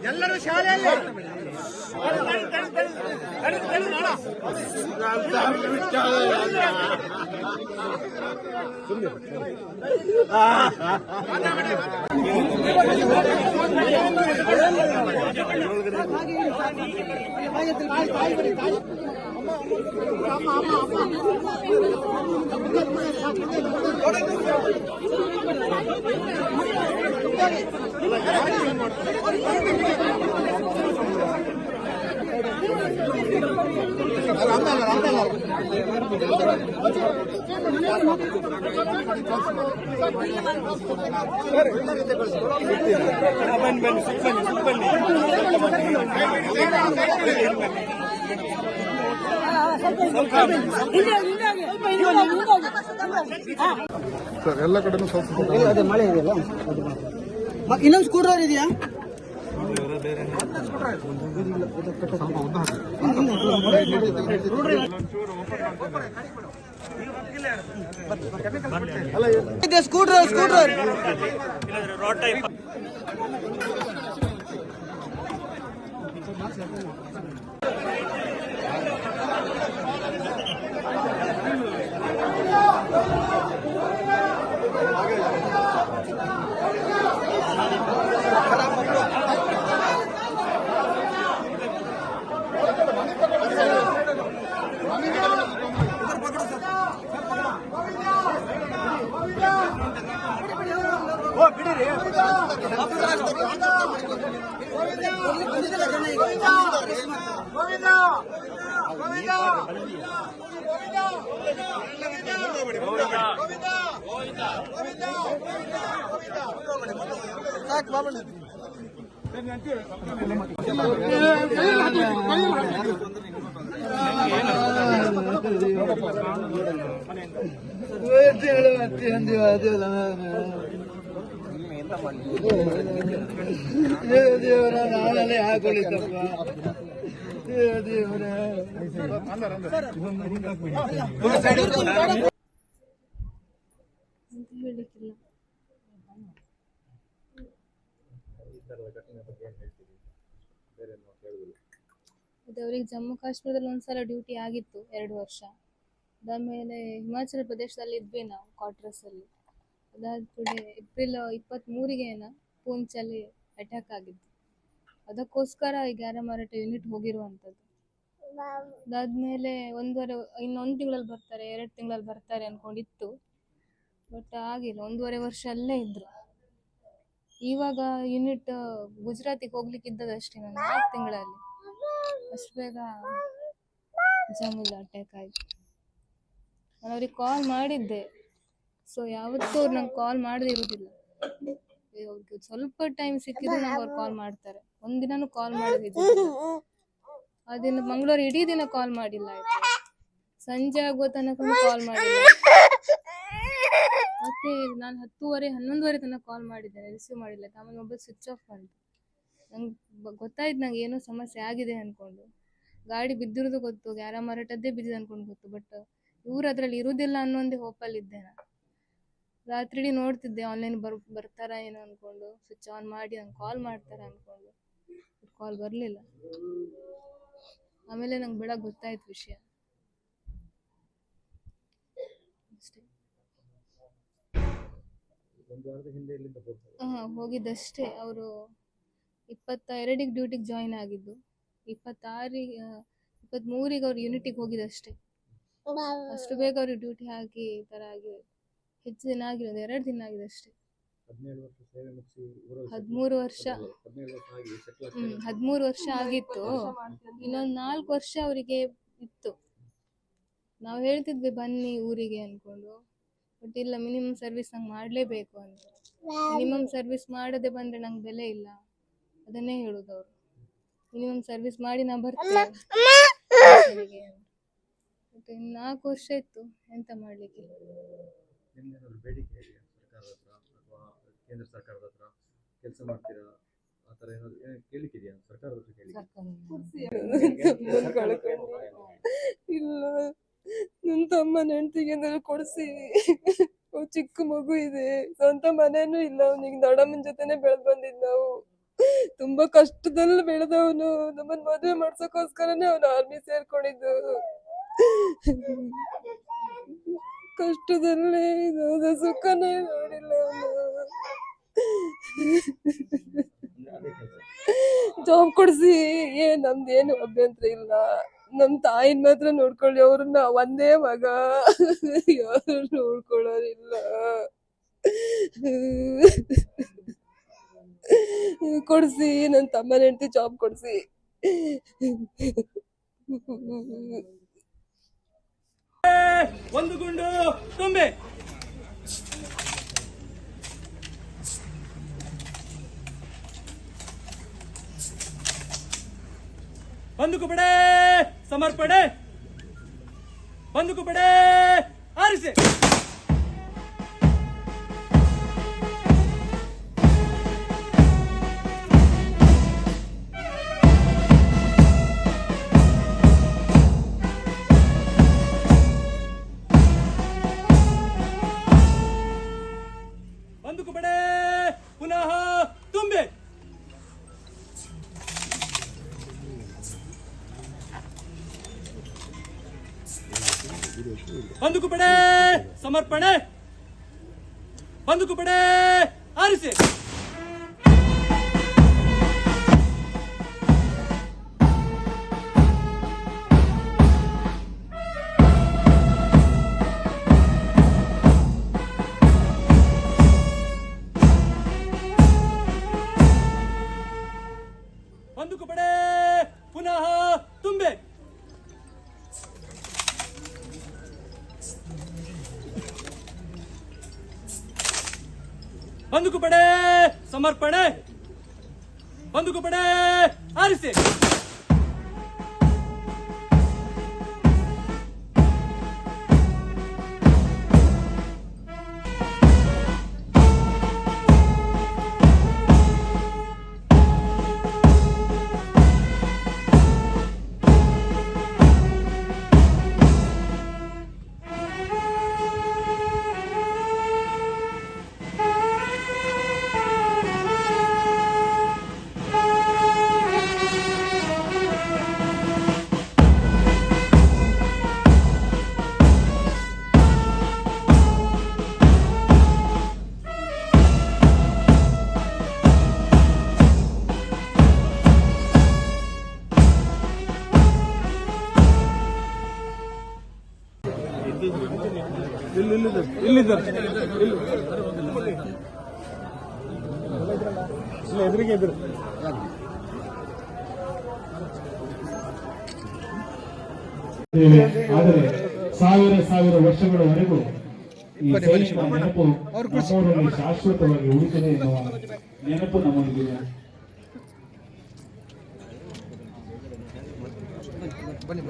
ಎಲ್ಲರೂ ಶಾಲೆಯಲ್ಲಿ ಸರ್ ಎಲ್ಲ ಕಡೆನೂ ಅದೇ ಮಳೆ ಇದೆಯಲ್ಲ. ಇನ್ನೊಂದು ಸ್ಕೂಟರ್ ಇದೆಯಾ? ಸ್ಕೂಟರ್ ಸ್ಕೂಟರ್ ದೇವರ ನಾಳಲ್ಲಿ ಹಾಕೊಳ್ಳಿದ್ದಪ್ಪ. ದೇವರ ಅವ್ರಿಗೆ ಜಮ್ಮು ಕಾಶ್ಮೀರದಲ್ಲಿ ಒಂದ್ಸಲ ಡ್ಯೂಟಿ ಆಗಿತ್ತು 2 ವರ್ಷ. ಅದಾದ್ಮೇಲೆ ಹಿಮಾಚಲ ಪ್ರದೇಶದಲ್ಲಿ ಇದ್ವಿ ನಾವು ಕ್ವಾರ್ಟರ್ಸ್ ಅಲ್ಲಿ. ಅದಾದ ಕೂಡಲೇ ಏಪ್ರಿಲ್ 23ಗೆ ಪೂಂಚಲ್ಲಿ ಅಟ್ಯಾಕ್ ಆಗಿತ್ತು. ಅದಕ್ಕೋಸ್ಕರ ಈ ಗ್ಯಾರಮಾರಟ ಯೂನಿಟ್ ಹೋಗಿರುವಂಥದ್ದು. ಅದಾದ್ಮೇಲೆ ಇನ್ನೊಂದು ತಿಂಗಳಲ್ಲಿ ಬರ್ತಾರೆ, 2 ತಿಂಗಳಲ್ಲಿ ಬರ್ತಾರೆ ಅನ್ಕೊಂಡಿತ್ತು. ಬಟ್ ಆಗಿಲ್ಲ, 1.5 ವರ್ಷ ಅಲ್ಲೇ ಇದ್ರು. ಇವಾಗ ಯೂನಿಟ್ ಗುಜರಾತಿಗೆ ಹೋಗ್ಲಿಕ್ಕೆ ಇದ್ದದಷ್ಟೇ, 4 ತಿಂಗಳಲ್ಲಿ ಅಷ್ಟು ಬೇಗ ಜಮ್ಮುದ ಅಟ್ಯಾಕ್ ಆಯ್ತು. ನಾನು ಅವ್ರಿಗೆ ಕಾಲ್ ಮಾಡಿದ್ದೆ. ಸೊ ಯಾವತ್ತೂ ಅವ್ರು ನಂಗೆ ಕಾಲ್ ಮಾಡದೇ ಇರುವುದಿಲ್ಲ. ಅವ್ರಿಗೆ ಸ್ವಲ್ಪ ಟೈಮ್ ಸಿಕ್ಕಿದ್ರೆ ನಂಗೆ ಅವ್ರು ಕಾಲ್ ಮಾಡ್ತಾರೆ. ಒಂದಿನನೂ ಕಾಲ್ ಮಾಡೋದಿಲ್ಲ. ಆ ದಿನ ಮಂಗಳವಾರ ಇಡೀ ದಿನ ಕಾಲ್ ಮಾಡಿಲ್ಲ. ಆಯ್ತು, ಸಂಜೆ ಆಗೋ ತನಕ ಕಾಲ್ ಮಾಡಿಲ್ಲ. ಮತ್ತೆ ನಾನು 10:30, 11:30 ತನಕ ಕಾಲ್ ಮಾಡಿದ್ದೇನೆ, ರಿಸೀವ್ ಮಾಡಿಲ್ಲ. ಆಮೇಲೆ ಮೊಬೈಲ್ ಸ್ವಿಚ್ ಆಫ್ ಮಾಡಿದೆ. ನಂಗೆ ಗೊತ್ತಾಯ್ತು ನಂಗೆ ಏನೋ ಸಮಸ್ಯೆ ಆಗಿದೆ ಅಂದ್ಕೊಂಡು. ಗಾಡಿ ಬಿದ್ದಿರೋದು ಗೊತ್ತು, ಗ್ಯಾರ ಮಾರಾಟದ್ದೇ ಬಿದ್ದಿದೆ ಅಂದ್ಕೊಂಡು ಗೊತ್ತು. ಬಟ್ ಇವ್ರು ಅದರಲ್ಲಿ ಇರೋದಿಲ್ಲ ಅನ್ನೋ ಒಂದೇ ಹೋಪಲ್ಲಿದ್ದೆ ನಾನು. ರಾತ್ರಿ ಇಡೀ ನೋಡ್ತಿದ್ದೆ ಆನ್ಲೈನ್ ಬರ್ತಾರ ಏನೋ ಅಂದ್ಕೊಂಡು, ಸ್ವಿಚ್ ಆನ್ ಮಾಡಿ ನಂಗೆ ಕಾಲ್ ಮಾಡ್ತಾರೆ ಅಂದ್ಕೊಂಡು. ಕಾಲ್ ಬರಲಿಲ್ಲ. ಆಮೇಲೆ ನಂಗೆ ಬೆಳಗ್ಗೆ ಗೊತ್ತಾಯ್ತು ವಿಷಯ ಅಷ್ಟೇ. ಹೋಗಿದ್ದಷ್ಟೇ. ಅವರು 22ಗೆ ಡ್ಯೂಟಿಗೆ ಜಾಯಿನ್ ಆಗಿದ್ದು, 23ಗೆ ಅವ್ರು ಯೂನಿಟಿಗೆ ಹೋಗಿದ್ದಷ್ಟೇ. ಅಷ್ಟು ಬೇಗ ಅವ್ರಿಗೆ ಡ್ಯೂಟಿ ಹಾಕಿ ಈ ಥರ ಆಗಿ ಹೆಚ್ಚು ದಿನ ಆಗಿಲ್ಲ, 2 ದಿನ ಆಗಿದೆ ಅಷ್ಟೇ. 13 ವರ್ಷ 13 ವರ್ಷ ಆಗಿತ್ತು. ಇನ್ನೊಂದು 4 ವರ್ಷ ಅವರಿಗೆ ಇತ್ತು. ನಾವು ಹೇಳ್ತಿದ್ವಿ ಬನ್ನಿ ಊರಿಗೆ ಅಂದ್ಕೊಂಡು, ಬಟ್ ಇಲ್ಲ, ಮಿನಿಮಮ್ ಸರ್ವಿಸ್ ನಂಗೆ ಮಾಡಲೇಬೇಕು ಅಂತ. ಮಿನಿಮಮ್ ಸರ್ವಿಸ್ ಮಾಡದೆ ಬಂದರೆ ನಂಗೆ ಬೆಲೆ ಇಲ್ಲ, ಅದನ್ನೇ ಹೇಳೋದು ಅವರು. ಮಿನಿಮಮ್ ಸರ್ವಿಸ್ ಮಾಡಿ ನಾ ಬರ್ತೇನೆ. ಮತ್ತೆ 4 ವರ್ಷ ಇತ್ತು, ಎಂತ ಮಾಡಲಿಕ್ಕೆ. ಕೇಂದ್ರ ಸರ್ಕಾರದ ಹತ್ರ ಕೆಲಸ ಮಾಡ್ತೀರಾ, ಆ ಥರ ಏನಾದ್ರು ಕೇಳಿಕಿದೆಯಾ ಸರ್ಕಾರದ ಹತ್ರ? ಇಲ್ಲ, ನನ್ನ ತಮ್ಮನ ಹೆಂಡತಿಗೆ ಕೊಡಿಸಿ. ಚಿಕ್ಕ ಮಗು ಇದೆ, ಸ್ವಂತ ಮನೇನು ಇಲ್ಲ ಅವನಿಗೆ. ದೊಡ್ಡಮ್ಮನ ಜೊತೆನೆ ಬೆಳೆದ್ ಬಂದಿದ್ ನಾವು. ತುಂಬಾ ಕಷ್ಟದಲ್ಲಿ ಬೆಳೆದವನು. ನಮ್ಮನ್ ಮದುವೆ ಮಾಡ್ಸೋಕೋಸ್ಕರನೇ ಅವನು ಆರ್ಮಿ ಸೇರ್ಕೊಂಡಿದ್ದು. ಕಷ್ಟದಲ್ಲೇ ಇರೋದು, ಸುಖನೇ ನೋಡಿಲ್ಲ ಅವನು. ಜಾಬ್ ಕೊಡ್ಸಿ, ನಮ್ದೇನು ಅಭ್ಯಂತರ ಇಲ್ಲ. ನಮ್ ತಾಯಿನ ಮಾತ್ರ ನೋಡ್ಕೊಳ್ಳಿ, ಅವ್ರನ್ನ ಒಂದೇ ಮಗ, ಯಾರು ನೋಡ್ಕೊಳ್ಳೋರಿಲ್ಲ. ಕೊಡ್ಸಿ, ನನ್ ತಮ್ಮನ ಹೆಂಡತಿ ಜಾಬ್ ಕೊಡ್ಸಿ. ಒಂದು ಗುಂಡು ತುಂಬೆ. ಬಂದೂಕು ಪಡೆ, ಸಮರ್ಪಣೆ. ಬಂದೂಕು ಪಡೆ, ಆರಿಸಿ. ಬಂದೂಕು ಪಡೆ, ಪುನಃ ತುಂಬೆ. ಬಂದೂಕು ಪಡೆ, ಸಮರ್ಪಣೆ. ಬಂದೂಕು ಪಡೆ, ಆರಿಸಿ. ಬಂದೂಕು ಪಡೆ, ಪುನಃ ತುಂಬೆ. ಬಂದೂಕು ಪಡೆ, ಸಮರ್ಪಣೆ. ಬಂದೂಕು ಪಡೆ, ಆರಿಸಿ. ಎದುರಿಗೆ ಎದುರು ಆದರೆ ಸಾವಿರ ವರ್ಷಗಳವರೆಗೂ ಈ ಸೈನಿಕರ ನೆನಪು ನಮ್ಮವರಲ್ಲಿ ಶಾಶ್ವತವಾಗಿ ಉಳಿದಿದೆ ಎನ್ನುವ ನೆನಪು ನಮ್ಮೊಂದಿಗೆ. ಬನ್ನಿ